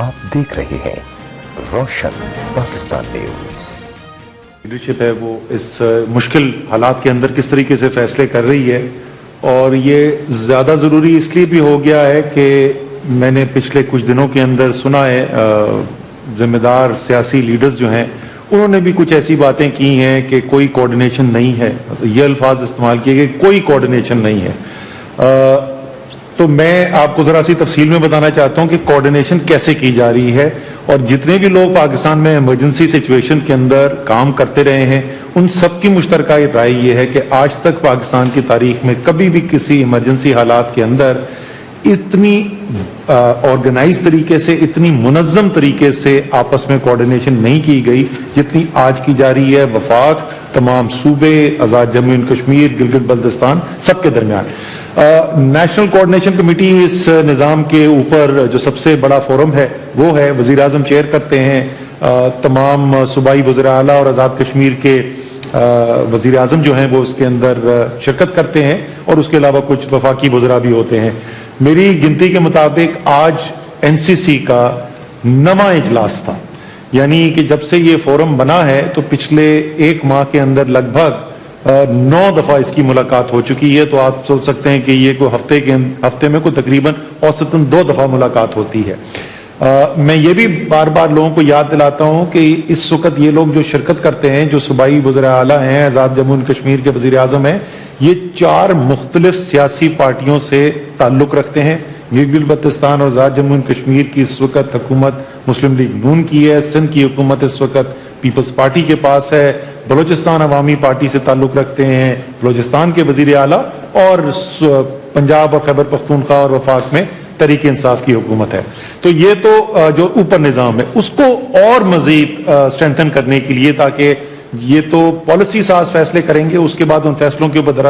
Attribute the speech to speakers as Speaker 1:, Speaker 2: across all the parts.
Speaker 1: आप देख रहे हैं रोशन पाकिस्तान न्यूज।
Speaker 2: लीडरशिप है वो इस मुश्किल हालात के अंदर किस तरीके से फैसले कर रही है, और ये ज़्यादा ज़रूरी इसलिए भी हो गया है कि मैंने पिछले कुछ दिनों के अंदर सुना है ज़िम्मेदार सियासी लीडर्स जो हैं उन्होंने भी कुछ ऐसी बातें की हैं कि कोई कोऑर्डिनेशन नहीं है, ये अल्फाज इस्तेमाल किए गए, कोई कोऑर्डिनेशन नहीं है। तो मैं आपको ज़रा सी तफसील में बताना चाहता हूँ कि कोऑर्डिनेशन कैसे की जा रही है, और जितने भी लोग पाकिस्तान में इमरजेंसी सिचुएशन के अंदर काम करते रहे हैं उन सब की मुश्तरका राय ये है कि आज तक पाकिस्तान की तारीख में कभी भी किसी इमरजेंसी हालात के अंदर इतनी ऑर्गेनाइज तरीके से, इतनी मुनज़्ज़म तरीके से आपस में कोऑर्डिनेशन नहीं की गई जितनी आज की जा रही है। वफाक, तमाम सूबे, आज़ाद जम्मू एंड कश्मीर, गिलगित बल्तिस्तान, सबके दरमियान नेशनल कोऑर्डिनेशन कमेटी इस निज़ाम के ऊपर जो सबसे बड़ा फोरम है वो है, वज़ीर आज़म चेयर करते हैं, तमाम सूबाई वज़ीर आला और आज़ाद कश्मीर के वज़ीर आज़म जो हैं वो उसके अंदर शिरकत करते हैं, और उसके अलावा कुछ वफाकी वज़रा भी होते हैं। मेरी गिनती के मुताबिक आज एनसीसी का 9वां इजलास था, यानी कि जब से ये फोरम बना है तो पिछले एक माह के अंदर लगभग 9 दफ़ा इसकी मुलाकात हो चुकी है। तो आप सोच सकते हैं कि ये कोई हफ्ते में कोई तकरीबन औसतन 2 दफ़ा मुलाकात होती है। मैं ये भी बार बार लोगों को याद दिलाता हूँ कि इस वक्त ये लोग जो शिरकत करते हैं, जो सूबाई वज़ीर आला हैं, आज़ाद जम्मू एंड कश्मीर के वज़ीर आज़म हैं, ये 4 मुख्तलिफ सियासी पार्टियों से ताल्लुक़ रखते हैं। गिलगित बल्तिस्तान और आज़ाद जम्मू एंड कश्मीर की इस वक्त हुकूमत मुस्लिम लीग नून की है, सिंध की हुकूमत इस वक्त पीपल्स पार्टी के पास है, बलोचिस्तान अवामी पार्टी से ताल्लुक़ रखते हैं बलोचिस्तान के वज़ीर आला, और पंजाब और खैबर पख्तूनख्वा और वफाक में तहरीक इंसाफ की हुकूमत है। तो ये तो जो ऊपर निज़ाम है उसको और मज़ीद स्ट्रेंथन करने के लिए, ताकि ये तो पॉलिसी साज फैसले करेंगे, उसके बाद उन फैसलों के ऊपर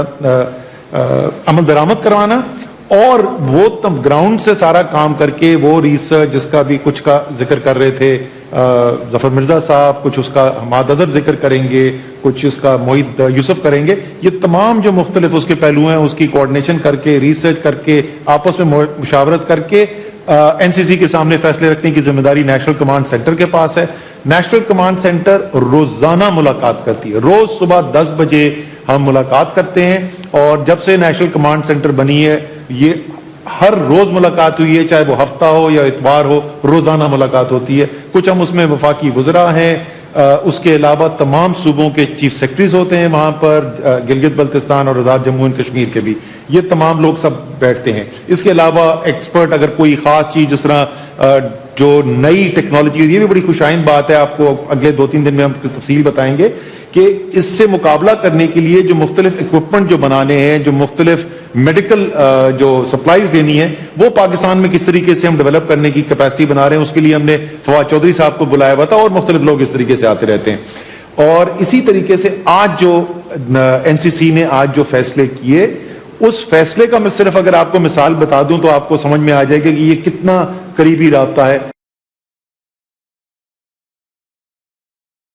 Speaker 2: अमल दरामद करवाना, और वो तब ग्राउंड से सारा काम करके वो रिसर्च जिसका भी कुछ का जिक्र कर रहे थे जफर मिर्जा साहब, कुछ उसका हमाद अजहर जिक्र करेंगे, कुछ उसका मोहित यूसुफ करेंगे, ये तमाम जो मुख्तलिफ उसके पहलू हैं उसकी कोऑर्डिनेशन करके, रिसर्च करके, आपस में मुशावरत करके एनसीसी के सामने फैसले रखने की जिम्मेदारी नेशनल कमांड सेंटर के पास है। नेशनल कमांड सेंटर रोजाना मुलाकात करती है, रोज सुबह 10 बजे हम मुलाकात करते हैं, और जब से नेशनल कमांड सेंटर बनी है ये हर रोज मुलाकात हुई है, चाहे वो हफ्ता हो या इतवार हो, रोजाना मुलाकात होती है। कुछ हम उसमें वफाकी वज़रा हैं, उसके अलावा तमाम सूबों के चीफ सेक्रेटरीज होते हैं वहां पर, गिलगित बल्तिस्तान और आज़ाद जम्मू एंड कश्मीर के भी, ये तमाम लोग सब बैठते हैं। इसके अलावा एक्सपर्ट अगर कोई खास चीज जिस तरह जो नई टेक्नोलॉजी, ये भी बड़ी खुशाइंद बात है, आपको अगले 2-3 दिन में हम तफसील बताएंगे कि इससे मुकाबला करने के लिए जो मुख्तलिफ इक्विपमेंट जो बनाने हैं, जो मुख्तलिफ मेडिकल जो सप्लाईज लेनी है, वो पाकिस्तान में किस तरीके से हम डेवलप करने की कैपेसिटी बना रहे हैं, उसके लिए हमने फवाद चौधरी साहब को बुलाया हुआ था, और मुख्तलिफ लोग इस तरीके से आते रहते हैं। और इसी तरीके से आज जो एनसीसी ने आज जो फैसले किए, उस फैसले का मैं सिर्फ अगर आपको मिसाल बता दूं तो आपको समझ में आ जाएगा कि ये कितना करीबी राब्ता है।